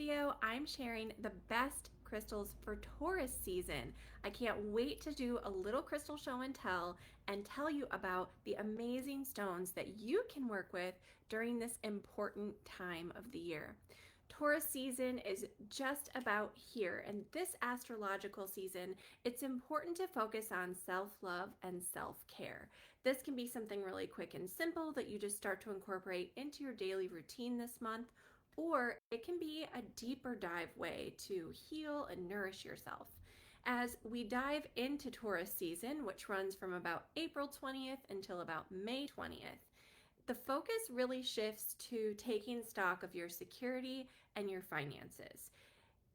video, I'm sharing the best crystals for Taurus season. I can't wait to do a little crystal show and tell you about the amazing stones that you can work with during this important time of the year. Taurus season is just about here, and this astrological season, it's important to focus on self-love and self-care. This can be something really quick and simple that you just start to incorporate into your daily routine this month, or it can be a deeper dive way to heal and nourish yourself. As we dive into Taurus season, which runs from about April 20th until about May 20th, the focus really shifts to taking stock of your security and your finances.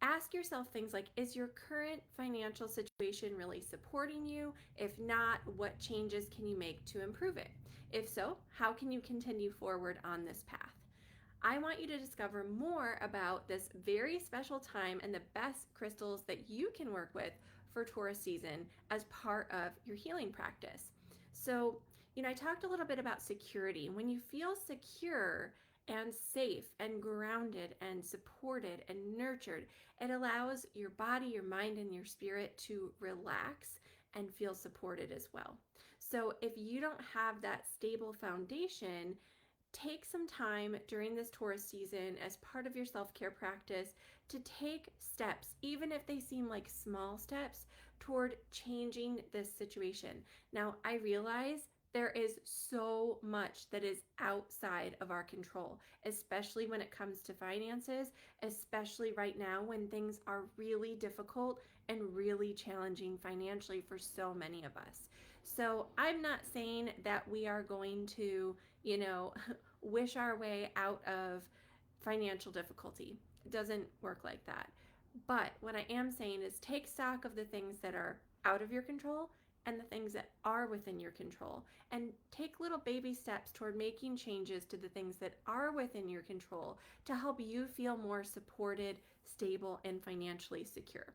Ask yourself things like, is your current financial situation really supporting you? If not, what changes can you make to improve it? If so, how can you continue forward on this path? I want you to discover more about this very special time and the best crystals that you can work with for Taurus season as part of your healing practice. So, I talked a little bit about security. When you feel secure and safe and grounded and supported and nurtured, it allows your body, your mind, and your spirit to relax and feel supported as well. So if you don't have that stable foundation, take some time during this Taurus season as part of your self-care practice to take steps, even if they seem like small steps, toward changing this situation. Now, I realize there is so much that is outside of our control, especially when it comes to finances, especially right now when things are really difficult and really challenging financially for so many of us. So I'm not saying that we are going to, wish our way out of financial difficulty. It doesn't work like that. But what I am saying is take stock of the things that are out of your control and the things that are within your control, and take little baby steps toward making changes to the things that are within your control to help you feel more supported, stable, and financially secure.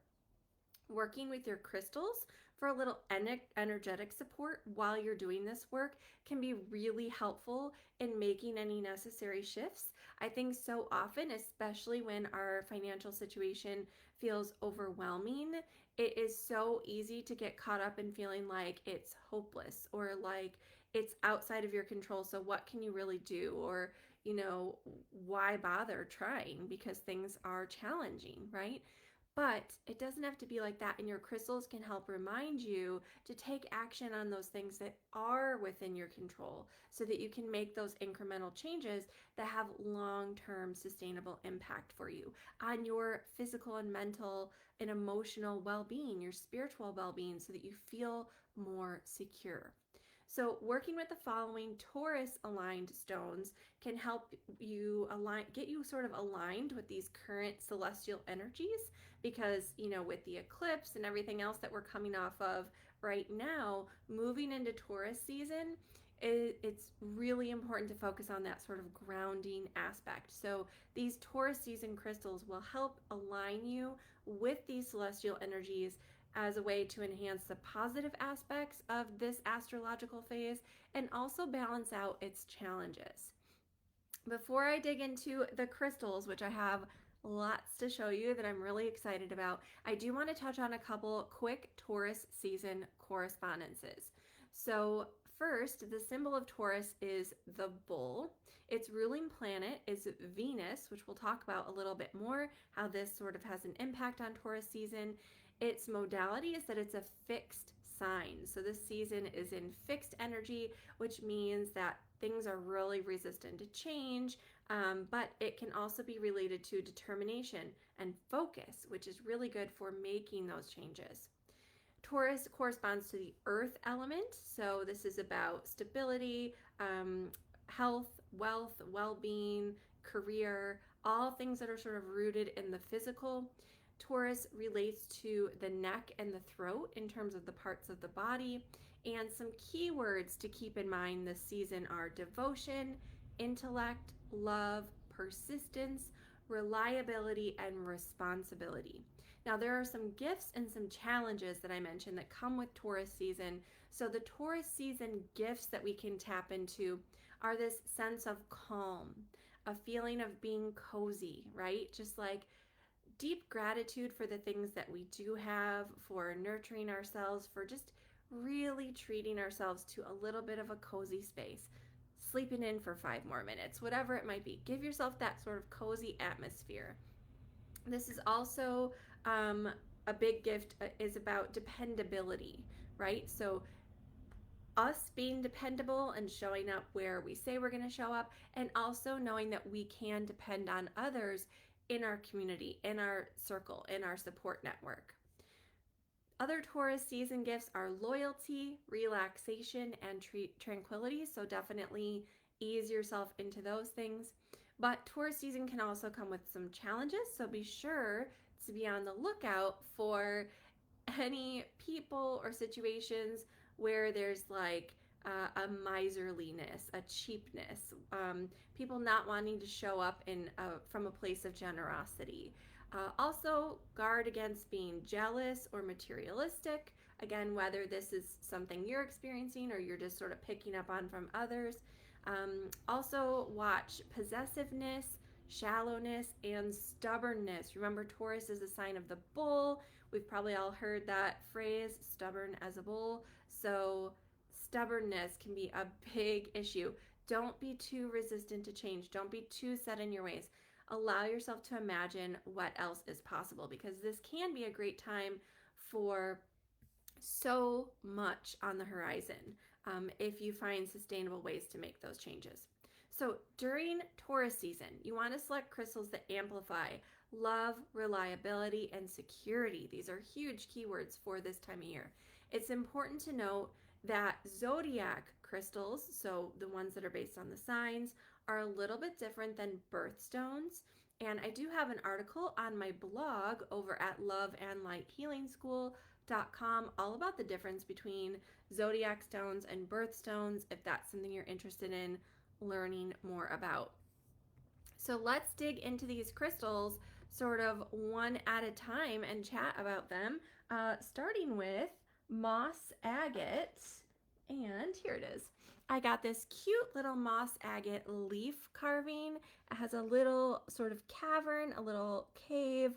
Working with your crystals for a little energetic support while you're doing this work can be really helpful in making any necessary shifts. I think so often, especially when our financial situation feels overwhelming, it is so easy to get caught up in feeling like it's hopeless or like it's outside of your control. So what can you really do? Or, why bother trying because things are challenging, right? But it doesn't have to be like that, and your crystals can help remind you to take action on those things that are within your control so that you can make those incremental changes that have long-term sustainable impact for you on your physical and mental and emotional well-being, your spiritual well-being, so that you feel more secure. So working with the following Taurus aligned stones can help you get you sort of aligned with these current celestial energies, because, with the eclipse and everything else that we're coming off of right now, moving into Taurus season, it's really important to focus on that sort of grounding aspect. So these Taurus season crystals will help align you with these celestial energies as a way to enhance the positive aspects of this astrological phase and also balance out its challenges. Before I dig into the crystals, which I have lots to show you that I'm really excited about, I do want to touch on a couple quick Taurus season correspondences. So first, the symbol of Taurus is the bull. Its ruling planet is Venus, which we'll talk about a little bit more, how this sort of has an impact on Taurus season. Its modality is that it's a fixed sign. So this season is in fixed energy, which means that things are really resistant to change, but it can also be related to determination and focus, which is really good for making those changes. Taurus corresponds to the earth element, so this is about stability, health, wealth, well-being, career, all things that are sort of rooted in the physical. Taurus relates to the neck and the throat in terms of the parts of the body. And some keywords to keep in mind this season are devotion, intellect, love, persistence, reliability, and responsibility. Now, there are some gifts and some challenges that I mentioned that come with Taurus season. So the Taurus season gifts that we can tap into are this sense of calm, a feeling of being cozy, right? Just like deep gratitude for the things that we do have, for nurturing ourselves, for just really treating ourselves to a little bit of a cozy space, sleeping in for 5 more minutes, whatever it might be. Give yourself that sort of cozy atmosphere. This is also a big gift is about dependability, right? So us being dependable and showing up where we say we're going to show up, and also knowing that we can depend on others in our community, in our circle, in our support network. Other Taurus season gifts are loyalty, relaxation, and tranquility. So definitely ease yourself into those things. But Taurus season can also come with some challenges. So be sure to be on the lookout for any people or situations where there's like a miserliness, a cheapness, people not wanting to show up from a place of generosity. Also, guard against being jealous or materialistic. Again, whether this is something you're experiencing or you're just sort of picking up on from others. Also, watch possessiveness, shallowness, and stubbornness. Remember, Taurus is a sign of the bull. We've probably all heard that phrase, stubborn as a bull. So, stubbornness can be a big issue. Don't be too resistant to change. Don't be too set in your ways. Allow yourself to imagine what else is possible, because this can be a great time for so much on the horizon if you find sustainable ways to make those changes. So during Taurus season, you want to select crystals that amplify love, reliability, and security. These are huge keywords for this time of year. It's important to note that zodiac crystals, so the ones that are based on the signs, are a little bit different than birthstones. And I do have an article on my blog over at loveandlighthealingschool.com all about the difference between zodiac stones and birthstones, if that's something you're interested in learning more about. So let's dig into these crystals sort of one at a time and chat about them, starting with moss agate. And here it is. I got this cute little moss agate leaf carving. It has a little sort of cavern, a little cave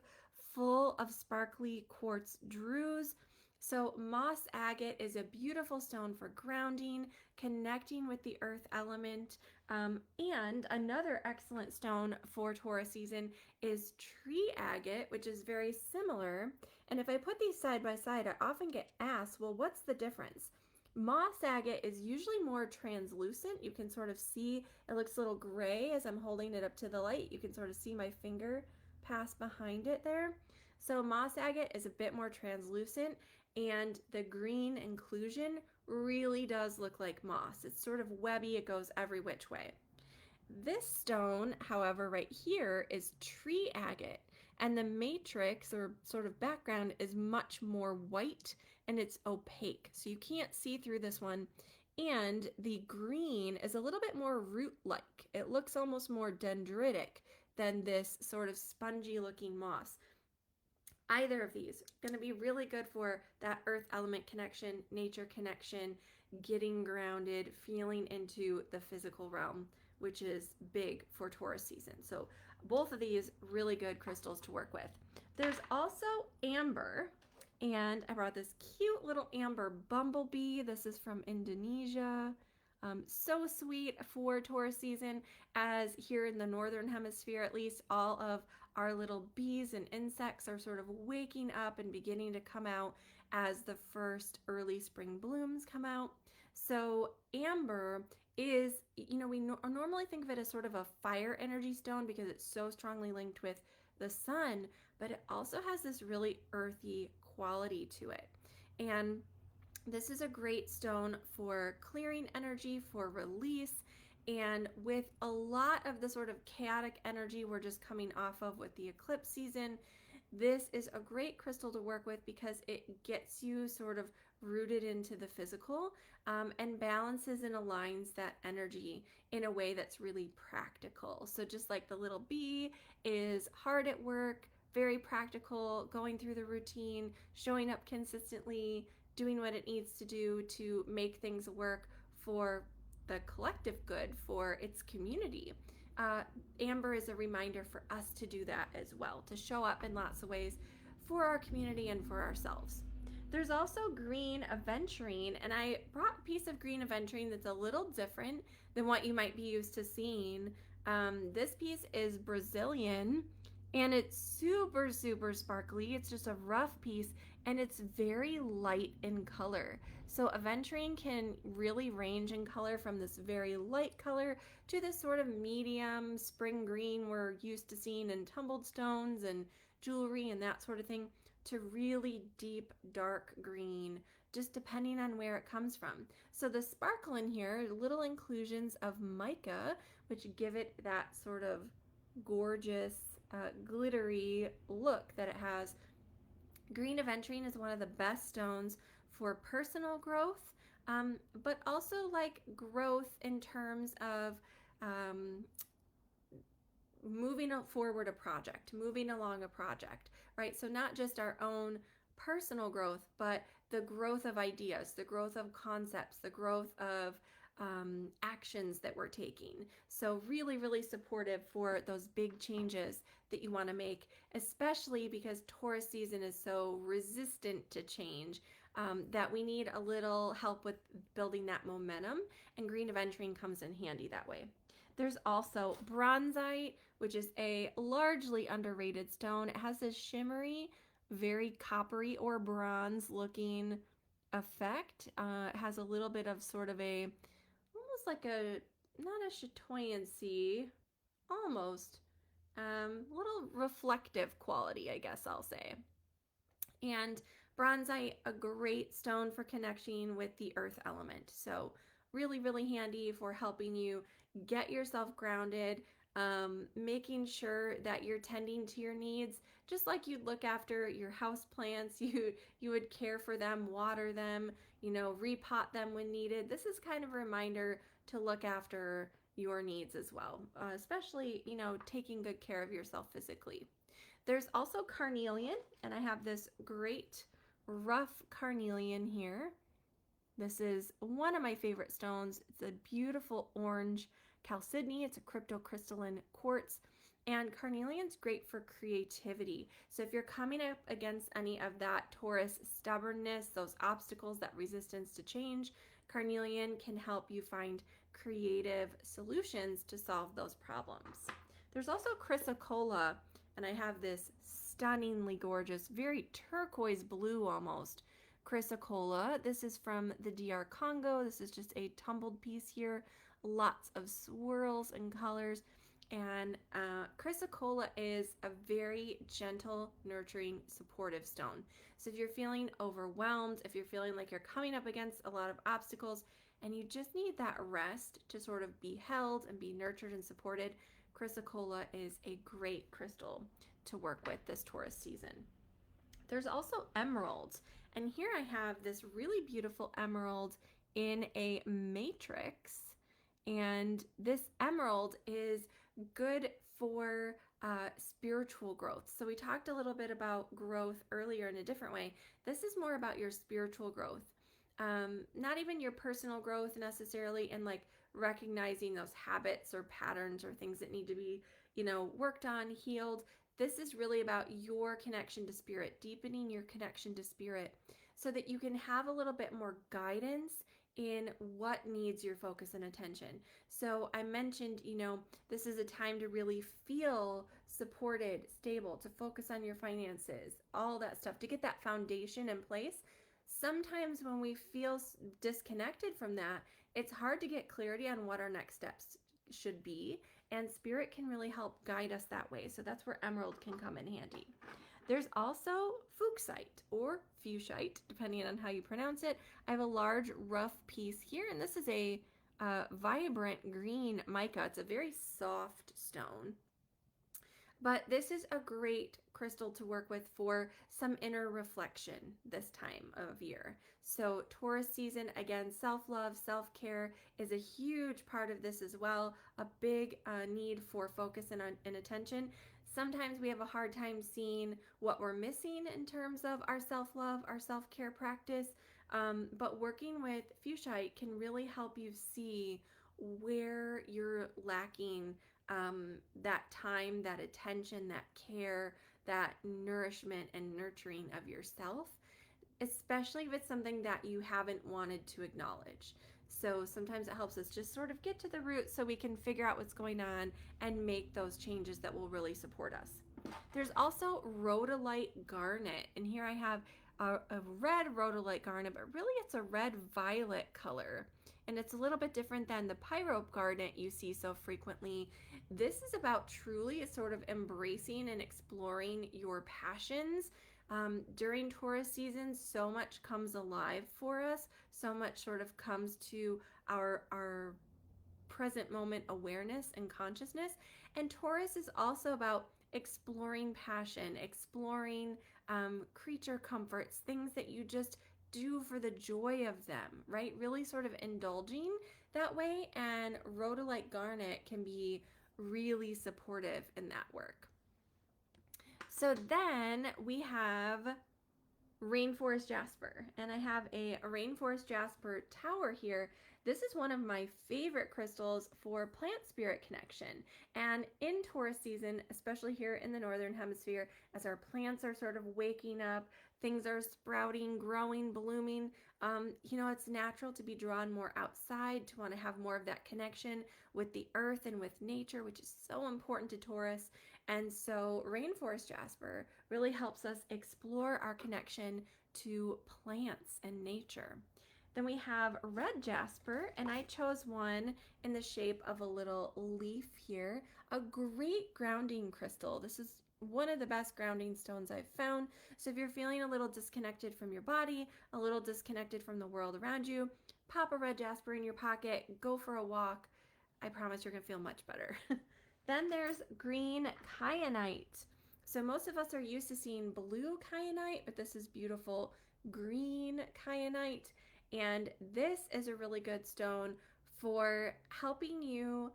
full of sparkly quartz druze. So moss agate is a beautiful stone for grounding, connecting with the earth element. And another excellent stone for Taurus season is tree agate, which is very similar. And if I put these side by side, I often get asked, well, what's the difference? Moss agate is usually more translucent. You can sort of see, it looks a little gray as I'm holding it up to the light. You can sort of see my finger pass behind it there. So moss agate is a bit more translucent, and the green inclusion really does look like moss. It's sort of webby, it goes every which way. This stone, however, right here is tree agate, and the matrix or sort of background is much more white and it's opaque, so you can't see through this one. And the green is a little bit more root-like. It looks almost more dendritic than this sort of spongy looking moss. Either of these going to be really good for that earth element connection, nature connection, getting grounded, feeling into the physical realm, which is big for Taurus season. So both of these really good crystals to work with. There's also amber, and I brought this cute little amber bumblebee. This is from Indonesia. So sweet for Taurus season, as here in the northern hemisphere at least, all of our little bees and insects are sort of waking up and beginning to come out as the first early spring blooms come out. So amber is, we normally think of it as sort of a fire energy stone because it's so strongly linked with the sun, but it also has this really earthy quality to it. And this is a great stone for clearing energy, for release, and with a lot of the sort of chaotic energy we're just coming off of with the eclipse season, this is a great crystal to work with because it gets you sort of rooted into the physical and balances and aligns that energy in a way that's really practical. So just like the little bee is hard at work, very practical, going through the routine, showing up consistently, doing what it needs to do to make things work for the collective good, for its community. uh, amber is a reminder for us to do that as well, to show up in lots of ways for our community and for ourselves. There's also green aventurine, and I brought a piece of green aventurine that's a little different than what you might be used to seeing. This piece is Brazilian, and it's super, super sparkly. It's just a rough piece, and it's very light in color. So aventurine can really range in color from this very light color to this sort of medium spring green we're used to seeing in tumbled stones and jewelry and that sort of thing, to really deep dark green, just depending on where it comes from. So the sparkle in here, little inclusions of mica, which give it that sort of gorgeous, glittery look that it has. Green aventurine is one of the best stones for personal growth, but also like growth in terms of um, moving forward a project, moving along a project, right? So not just our own personal growth, but the growth of ideas, the growth of concepts, the growth of actions that we're taking. So really, really supportive for those big changes that you want to make, especially because Taurus season is so resistant to change, that we need a little help with building that momentum, and green aventurine comes in handy that way. There's also bronzite, which is a largely underrated stone. It has this shimmery, very coppery or bronze looking effect. It has a little bit of sort of a, almost like a, not a chatoyancy, almost, little reflective quality, I guess I'll say. And bronzite, a great stone for connecting with the earth element. So really, really handy for helping you get yourself grounded, making sure that you're tending to your needs, just like you'd look after your house plants. You would care for them, water them, repot them when needed. This is kind of a reminder to look after your needs as well, especially, taking good care of yourself physically. There's also carnelian, and I have this great rough carnelian here. This is one of my favorite stones. It's a beautiful orange chalcedony. It's a cryptocrystalline quartz. And carnelian's great for creativity. So if you're coming up against any of that Taurus stubbornness, those obstacles, that resistance to change, carnelian can help you find creative solutions to solve those problems. There's also chrysocolla, and I have this stunningly gorgeous, very turquoise blue almost, chrysocolla. This is from the DR Congo. This is just a tumbled piece here, lots of swirls and colors. And chrysocolla is a very gentle, nurturing, supportive stone. So if you're feeling overwhelmed, if you're feeling like you're coming up against a lot of obstacles and you just need that rest to sort of be held and be nurtured and supported, chrysocolla is a great crystal to work with this Taurus season. There's also emeralds, and here I have this really beautiful emerald in a matrix, and this emerald is good for spiritual growth. So we talked a little bit about growth earlier in a different way. This is more about your spiritual growth, not even your personal growth necessarily, and like recognizing those habits or patterns or things that need to be, worked on, healed. This is really about your connection to spirit, deepening your connection to spirit so that you can have a little bit more guidance in what needs your focus and attention. So I mentioned, this is a time to really feel supported, stable, to focus on your finances, all that stuff, to get that foundation in place. Sometimes when we feel disconnected from that, it's hard to get clarity on what our next steps should be, and spirit can really help guide us that way. So that's where emerald can come in handy. There's also fuchsite or fuchsite, depending on how you pronounce it. I have a large rough piece here, and this is a vibrant green mica. It's a very soft stone. But this is a great crystal to work with for some inner reflection this time of year. So Taurus season, again, self-love, self-care is a huge part of this as well. A big need for focus and attention. Sometimes we have a hard time seeing what we're missing in terms of our self-love, our self-care practice. But working with fuchsite can really help you see where you're lacking that time, that attention, that care, that nourishment and nurturing of yourself, especially if it's something that you haven't wanted to acknowledge. So sometimes it helps us just sort of get to the root so we can figure out what's going on and make those changes that will really support us. There's also rhodolite garnet, and here I have a red rhodolite garnet, but really it's a red violet color. And it's a little bit different than the pyrope garnet you see so frequently. This is about truly sort of embracing and exploring your passions. During Taurus season, so much comes alive for us, so much sort of comes to our present moment awareness and consciousness. And Taurus is also about exploring passion, exploring creature comforts, things that you just do for the joy of them, right? Really sort of indulging that way. And rhodolite garnet can be really supportive in that work. So then we have rainforest jasper, and I have a rainforest jasper tower here. This is one of my favorite crystals for plant spirit connection. And in Taurus season, especially here in the northern hemisphere, as our plants are sort of waking up, things are sprouting, growing, blooming, it's natural to be drawn more outside, to want to have more of that connection with the earth and with nature, which is so important to Taurus. And so rainforest jasper really helps us explore our connection to plants and nature. Then we have red jasper, and I chose one in the shape of a little leaf here, a great grounding crystal. This is one of the best grounding stones I've found. So if you're feeling a little disconnected from your body, a little disconnected from the world around you, pop a red jasper in your pocket, go for a walk. I promise you're gonna feel much better. Then there's green kyanite. So most of us are used to seeing blue kyanite, but this is beautiful green kyanite. And this is a really good stone for helping you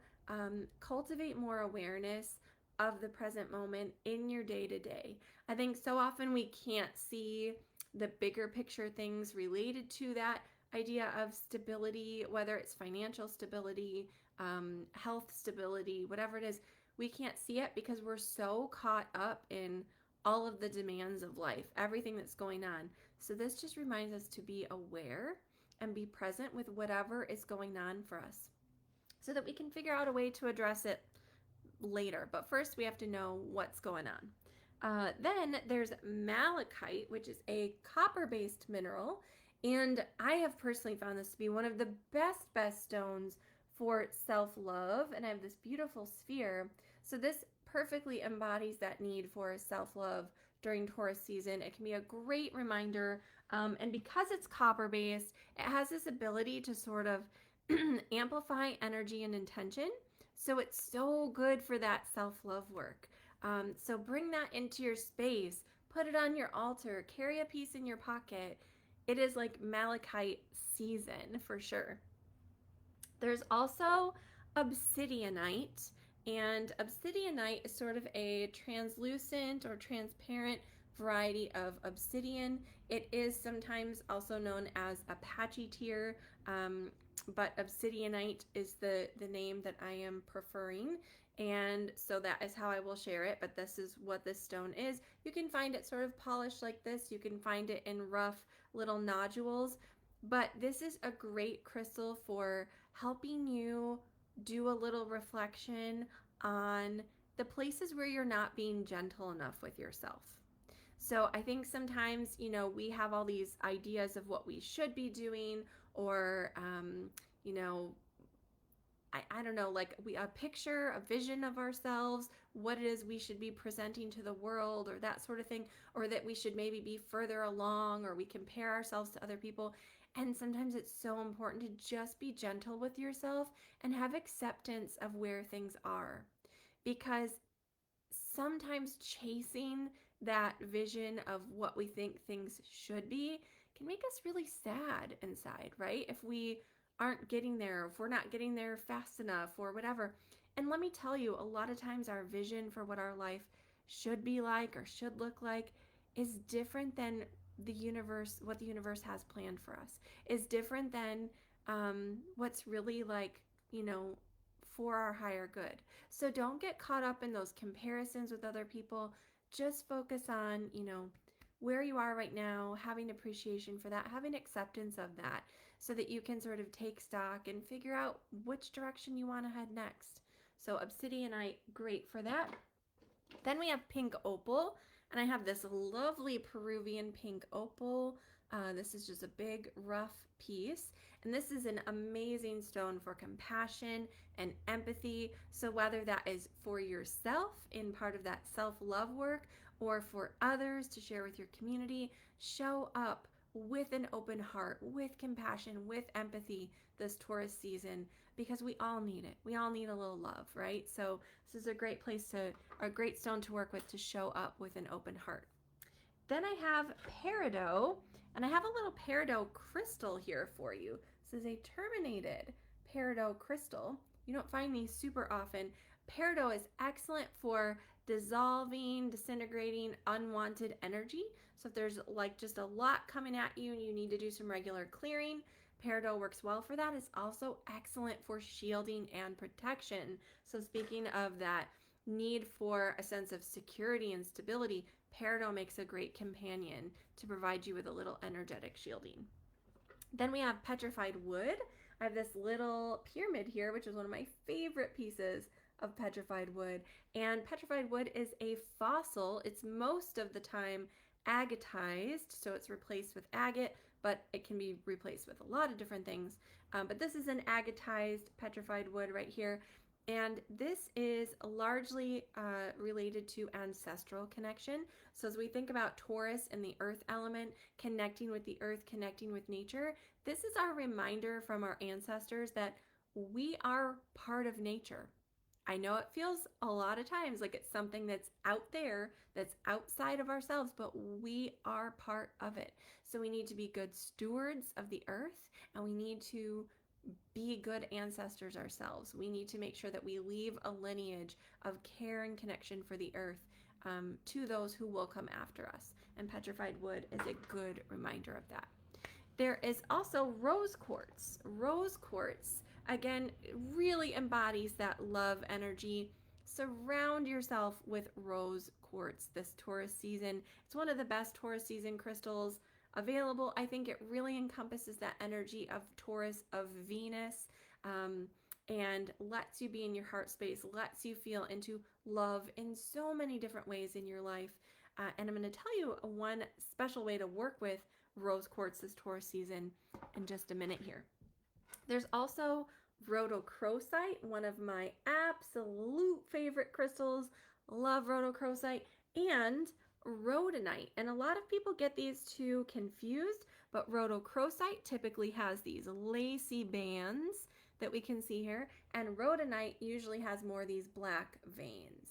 cultivate more awareness of the present moment in your day-to-day. I think so often we can't see the bigger picture things related to that idea of stability, whether it's financial stability, health stability, whatever it is. We can't see it because we're so caught up in all of the demands of life, everything that's going on. So this just reminds us to be aware and be present with whatever is going on for us so that we can figure out a way to address it later. But first we have to know what's going on. Then there's malachite, which is a copper-based mineral. And I have personally found this to be one of the best stones for self-love. And I have this beautiful sphere. So this perfectly embodies that need for self-love during Taurus season. It can be a great reminder. And because it's copper-based, it has this ability to sort of amplify energy and intention. So it's so good for that self-love work. So bring that into your space, put it on your altar, carry a piece in your pocket. It is like malachite season for sure. There's also obsidianite, and obsidianite is sort of a translucent or transparent variety of obsidian. It is sometimes also known as Apache tear, but obsidianite is the name that I am preferring. And so that is how I will share it, but this is what this stone is. You can find it sort of polished like this. You can find it in rough little nodules, but this is a great crystal for helping you do a little reflection on the places where you're not being gentle enough with yourself. So I think sometimes, we have all these ideas of what we should be doing, or, I don't know, like a picture, a vision of ourselves, what it is we should be presenting to the world, or that sort of thing, or that we should maybe be further along, or we compare ourselves to other people. And sometimes it's so important to just be gentle with yourself and have acceptance of where things are. Because sometimes chasing that vision of what we think things should be can make us really sad inside, right? If we aren't getting there, if we're not getting there fast enough or whatever. And let me tell you, a lot of times our vision for what our life should be like or should look like is different than the universe, what the universe has planned for us, is different than what's really like, for our higher good. So don't get caught up in those comparisons with other people. Just focus on, where you are right now, having appreciation for that, having acceptance of that, so that you can sort of take stock and figure out which direction you want to head next. So obsidianite, great for that. Then we have pink opal, and I have this lovely Peruvian pink opal. This is just a big rough piece, and this is an amazing stone for compassion and empathy. So whether that is for yourself in part of that self-love work, or for others to share with your community, show up with an open heart, with compassion, with empathy this Taurus season, because we all need it. We all need a little love, right? So this is a great a great stone to work with to show up with an open heart. Then I have peridot, and I have a little peridot crystal here for you. This is a terminated peridot crystal. You don't find these super often. Peridot is excellent for dissolving, disintegrating unwanted energy. So if there's like just a lot coming at you and you need to do some regular clearing, peridot works well for that. It's also excellent for shielding and protection. So speaking of that need for a sense of security and stability, peridot makes a great companion to provide you with a little energetic shielding. Then we have petrified wood. I have this little pyramid here, which is one of my favorite pieces of petrified wood. And petrified wood is a fossil. It's most of the time agatized, so it's replaced with agate, but it can be replaced with a lot of different things. But this is an agatized petrified wood right here. And this is largely related to ancestral connection. So as we think about Taurus and the earth element, connecting with the earth, connecting with nature, this is our reminder from our ancestors that we are part of nature. I know it feels a lot of times like it's something that's out there, that's outside of ourselves, but we are part of it. So we need to be good stewards of the earth, and we need to be good ancestors ourselves. We need to make sure that we leave a lineage of care and connection for the earth to those who will come after us. And petrified wood is a good reminder of that. There is also rose quartz. Rose quartz, again, really embodies that love energy. Surround yourself with rose quartz this Taurus season. It's one of the best Taurus season crystals available. I think it really encompasses that energy of Taurus, of Venus, and lets you be in your heart space, lets you feel into love in so many different ways in your life. And I'm going to tell you one special way to work with rose quartz this Taurus season in just a minute here. There's also rhodochrosite, one of my absolute favorite crystals. Love rhodochrosite, and rhodonite. And a lot of people get these two confused, but rhodochrosite typically has these lacy bands that we can see here, and rhodonite usually has more of these black veins.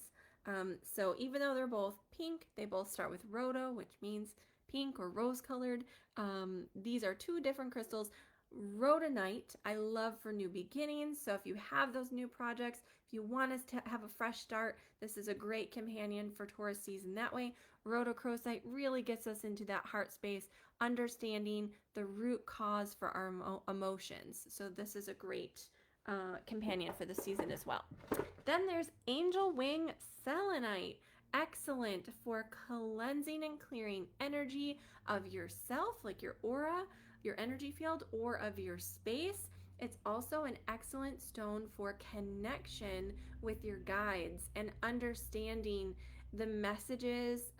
So even though they're both pink, they both start with rhodo, which means pink or rose colored. These are two different crystals. Rhodonite I love for new beginnings. So if you have those new projects, if you want us to have a fresh start, this is a great companion for Taurus season that way. Rhodochrosite really gets us into that heart space, understanding the root cause for our emotions. So this is a great companion for the season as well. Then there's angel wing selenite. Excellent for cleansing and clearing energy of yourself, like your aura, your energy field, or of your space. It's also an excellent stone for connection with your guides and understanding the messages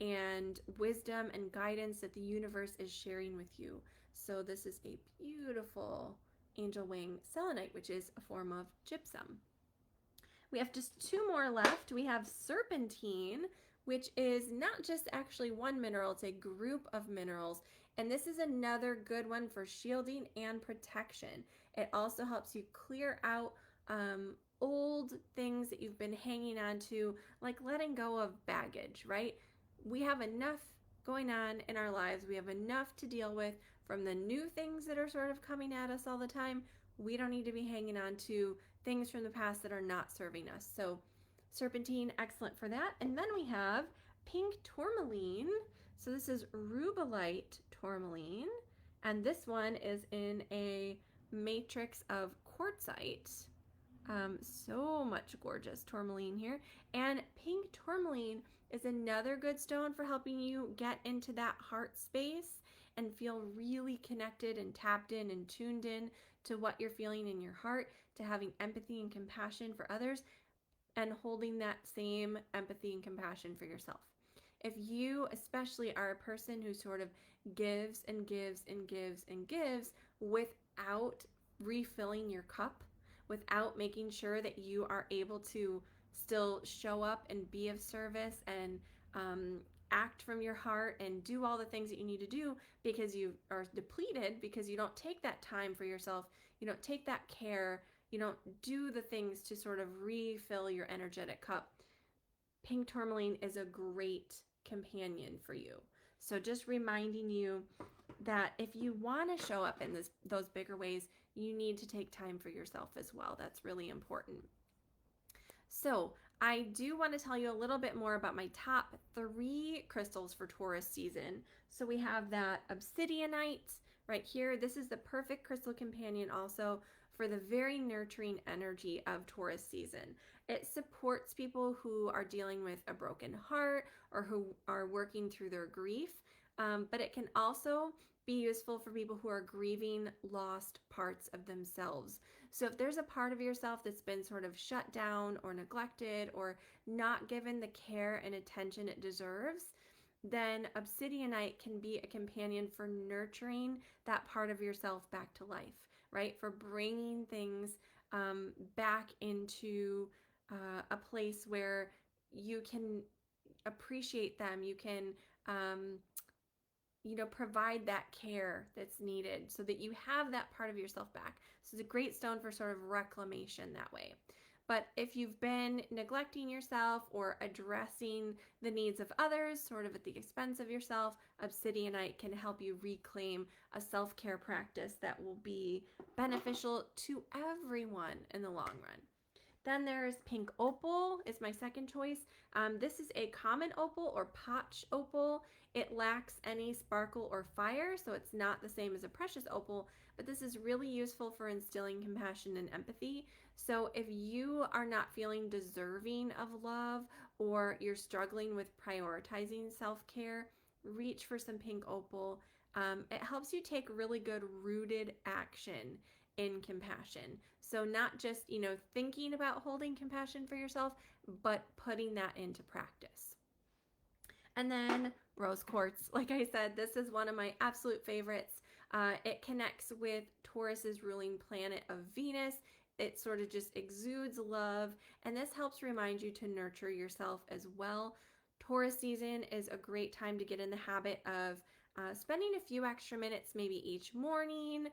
and wisdom and guidance that the universe is sharing with you. So this is a beautiful angel wing selenite, which is a form of gypsum. We have just two more left. We have serpentine, which is not just actually one mineral, it's a group of minerals. And this is another good one for shielding and protection. It also helps you clear out old things that you've been hanging on to, like letting go of baggage, right? We have enough going on in our lives. We have enough to deal with from the new things that are sort of coming at us all the time. We don't need to be hanging on to things from the past that are not serving us. So serpentine, excellent for that. And then we have pink tourmaline. So this is rubellite tourmaline, and this one is in a matrix of quartzite. So much gorgeous tourmaline here. And pink tourmaline is another good stone for helping you get into that heart space and feel really connected and tapped in and tuned in to what you're feeling in your heart, to having empathy and compassion for others, and holding that same empathy and compassion for yourself. If you especially are a person who sort of gives and gives and gives and gives without refilling your cup, without making sure that you are able to still show up and be of service and act from your heart and do all the things that you need to do because you are depleted, because you don't take that time for yourself, you don't take that care, you don't do the things to sort of refill your energetic cup, pink tourmaline is a great companion for you. So just reminding you that if you want to show up in those bigger ways, you need to take time for yourself as well. That's really important. So I do want to tell you a little bit more about my top 3 crystals for Taurus season. So we have that obsidianite right here. This is the perfect crystal companion also for the very nurturing energy of Taurus season. It supports people who are dealing with a broken heart or who are working through their grief, but it can also be useful for people who are grieving lost parts of themselves. So if there's a part of yourself that's been sort of shut down or neglected or not given the care and attention it deserves, then obsidianite can be a companion for nurturing that part of yourself back to life, right? For bringing things back into a place where you can appreciate them, you can provide that care that's needed so that you have that part of yourself back. So it's a great stone for sort of reclamation that way. But if you've been neglecting yourself or addressing the needs of others, sort of at the expense of yourself, obsidianite can help you reclaim a self-care practice that will be beneficial to everyone in the long run. Then there's pink opal is my second choice. This is a common opal or potch opal. It lacks any sparkle or fire, so it's not the same as a precious opal, but this is really useful for instilling compassion and empathy. So if you are not feeling deserving of love or you're struggling with prioritizing self-care, reach for some pink opal. It helps you take really good rooted action in compassion. So not just, thinking about holding compassion for yourself, but putting that into practice. And then rose quartz. Like I said, this is one of my absolute favorites. It connects with Taurus's ruling planet of Venus. It sort of just exudes love, and this helps remind you to nurture yourself as well. Taurus season is a great time to get in the habit of spending a few extra minutes maybe each morning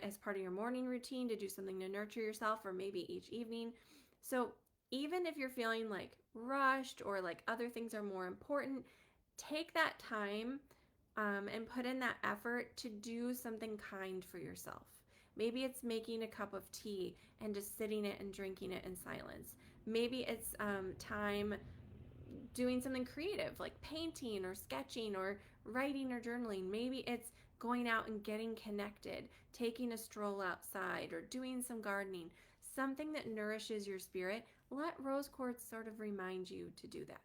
as part of your morning routine to do something to nurture yourself, or maybe each evening. So even if you're feeling like rushed or like other things are more important, take that time and put in that effort to do something kind for yourself. Maybe it's making a cup of tea and just sitting it and drinking it in silence. Maybe it's time doing something creative like painting or sketching or writing or journaling. Maybe it's going out and getting connected, taking a stroll outside or doing some gardening, something that nourishes your spirit. Let rose quartz sort of remind you to do that.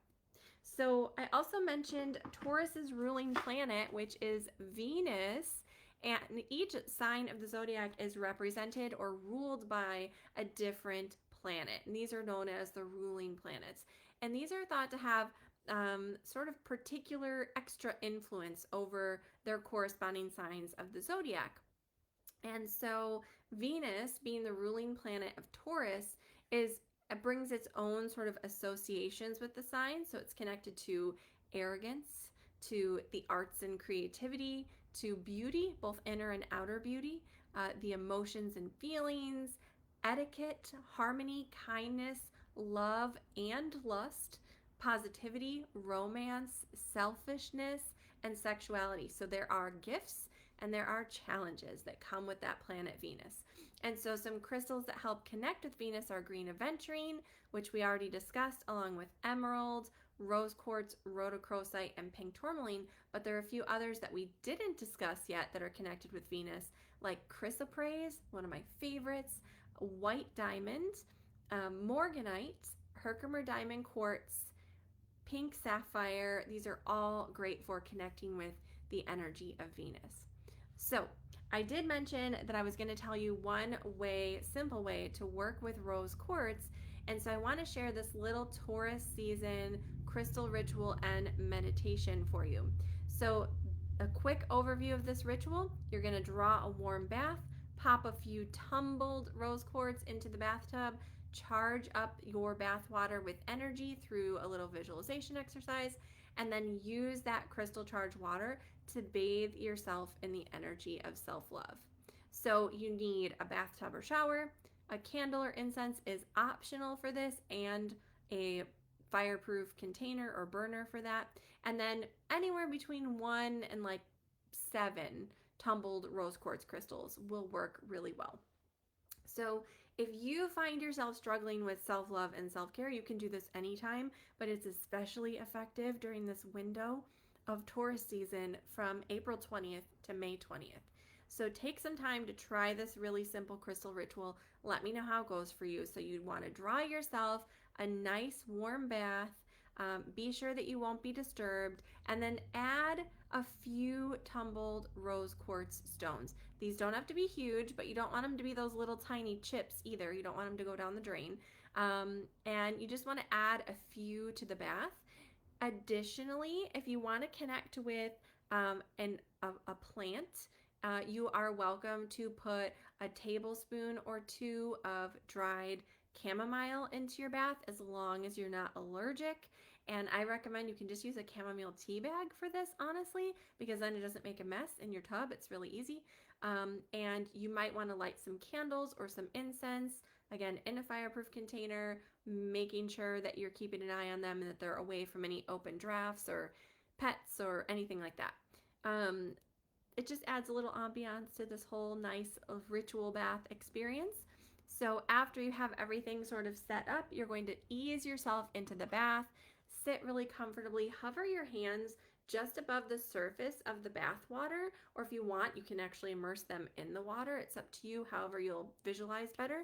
So I also mentioned Taurus's ruling planet, which is Venus, and each sign of the zodiac is represented or ruled by a different planet. And these are known as the ruling planets. And these are thought to have sort of particular extra influence over their corresponding signs of the zodiac. And so Venus, being the ruling planet of Taurus, it brings its own sort of associations with the sign. So it's connected to arrogance, to the arts and creativity, to beauty, both inner and outer beauty, the emotions and feelings, etiquette, harmony, kindness, love and lust, positivity, romance, selfishness, and sexuality. So there are gifts and there are challenges that come with that planet Venus. And so some crystals that help connect with Venus are green aventurine, which we already discussed, along with emerald, rose quartz, rhodochrosite, and pink tourmaline, but there are a few others that we didn't discuss yet that are connected with Venus, like chrysoprase, one of my favorites, white diamond, Morganite, Herkimer diamond quartz, pink sapphire. These are all great for connecting with the energy of Venus. So I did mention that I was going to tell you one way, simple way to work with rose quartz. And so I want to share this little Taurus season crystal ritual and meditation for you. So a quick overview of this ritual: you're going to draw a warm bath, pop a few tumbled rose quartz into the bathtub, charge up your bath water with energy through a little visualization exercise, and then use that crystal charged water to bathe yourself in the energy of self-love. So you need a bathtub or shower. A candle or incense is optional for this, and a fireproof container or burner for that. And then anywhere between 1 and 7 tumbled rose quartz crystals will work really well. So if you find yourself struggling with self-love and self-care, you can do this anytime, but it's especially effective during this window of Taurus season from April 20th to May 20th. So take some time to try this really simple crystal ritual. Let me know how it goes for you. So you'd want to draw yourself a nice warm bath. Be sure that you won't be disturbed, and then add a few tumbled rose quartz stones. These don't have to be huge, but you don't want them to be those little tiny chips either. You don't want them to go down the drain. And you just want to add a few to the bath. Additionally, if you want to connect with a plant, you are welcome to put a tablespoon or 2 of dried chamomile into your bath, as long as you're not allergic. And I recommend you can just use a chamomile tea bag for this, honestly, because then it doesn't make a mess in your tub. It's really easy. And you might want to light some candles or some incense, again, in a fireproof container, making sure that you're keeping an eye on them and that they're away from any open drafts or pets or anything like that. It just adds a little ambiance to this whole nice ritual bath experience. So after you have everything sort of set up, you're going to ease yourself into the bath, sit really comfortably, hover your hands just above the surface of the bath water, or if you want, you can actually immerse them in the water. It's up to you, however you'll visualize better.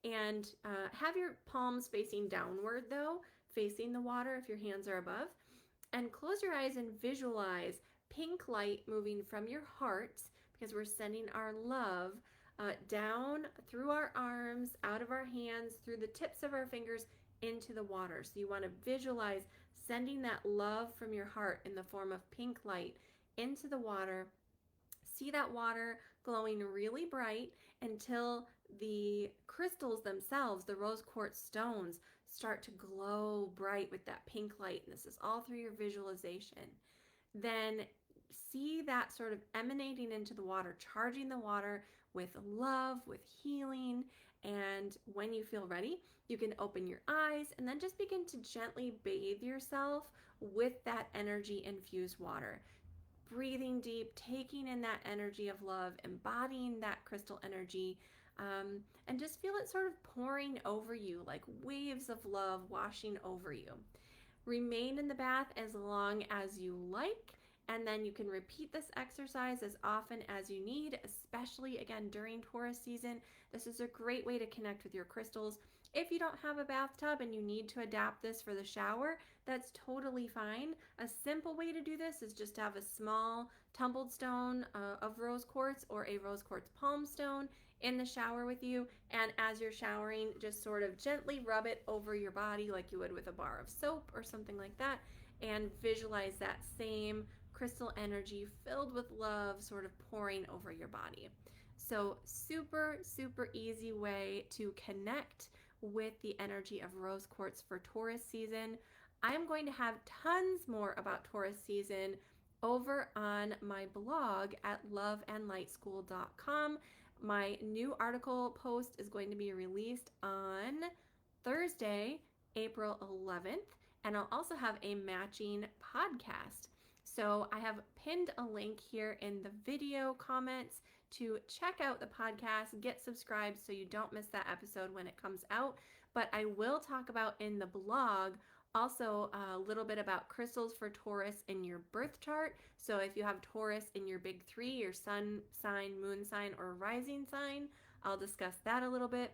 And have your palms facing downward though, facing the water if your hands are above. And close your eyes and visualize pink light moving from your heart, because we're sending our love down through our arms, out of our hands, through the tips of our fingers into the water. So you want to visualize sending that love from your heart in the form of pink light into the water. See that water glowing really bright until the crystals themselves, the rose quartz stones, start to glow bright with that pink light. And this is all through your visualization. Then see that sort of emanating into the water, charging the water with love, with healing. And when you feel ready, you can open your eyes and then just begin to gently bathe yourself with that energy infused water. Breathing deep, taking in that energy of love, embodying that crystal energy, and just feel it sort of pouring over you like waves of love washing over you. Remain in the bath as long as you like, and then you can repeat this exercise as often as you need, especially again during Taurus season. This is a great way to connect with your crystals. If you don't have a bathtub and you need to adapt this for the shower, that's totally fine. A simple way to do this is just to have a small tumbled stone of rose quartz or a rose quartz palm stone in the shower with you, and as you're showering, just sort of gently rub it over your body like you would with a bar of soap or something like that, and visualize that same crystal energy filled with love sort of pouring over your body. So super, super easy way to connect with the energy of rose quartz for Taurus season. I'm going to have tons more about Taurus season over on my blog at loveandlightschool.com. My new article post is going to be released on Thursday, April 11th, and I'll also have a matching podcast. So I have pinned a link here in the video comments to check out the podcast, get subscribed so you don't miss that episode when it comes out. But I will talk about in the blog also a little bit about crystals for Taurus in your birth chart. So if you have Taurus in your big 3, your sun sign, moon sign, or rising sign, I'll discuss that a little bit.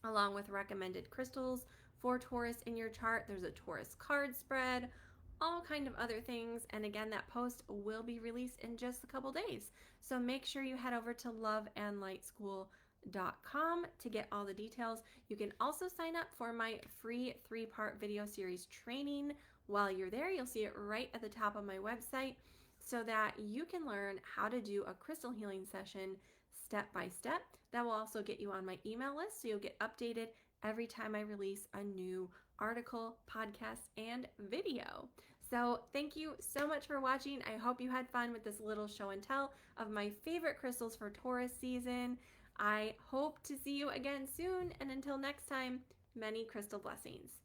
along with recommended crystals for Taurus in your chart. There's a Taurus card spread, all kind of other things. And again, that post will be released in just a couple days. So make sure you head over to loveandlightschool.com to get all the details. You can also sign up for my free 3-part video series training. While you're there, you'll see it right at the top of my website so that you can learn how to do a crystal healing session step by step. That will also get you on my email list so you'll get updated every time I release a new article, podcast, and video. So thank you so much for watching. I hope you had fun with this little show and tell of my favorite crystals for Taurus season. I hope to see you again soon, and until next time, many crystal blessings.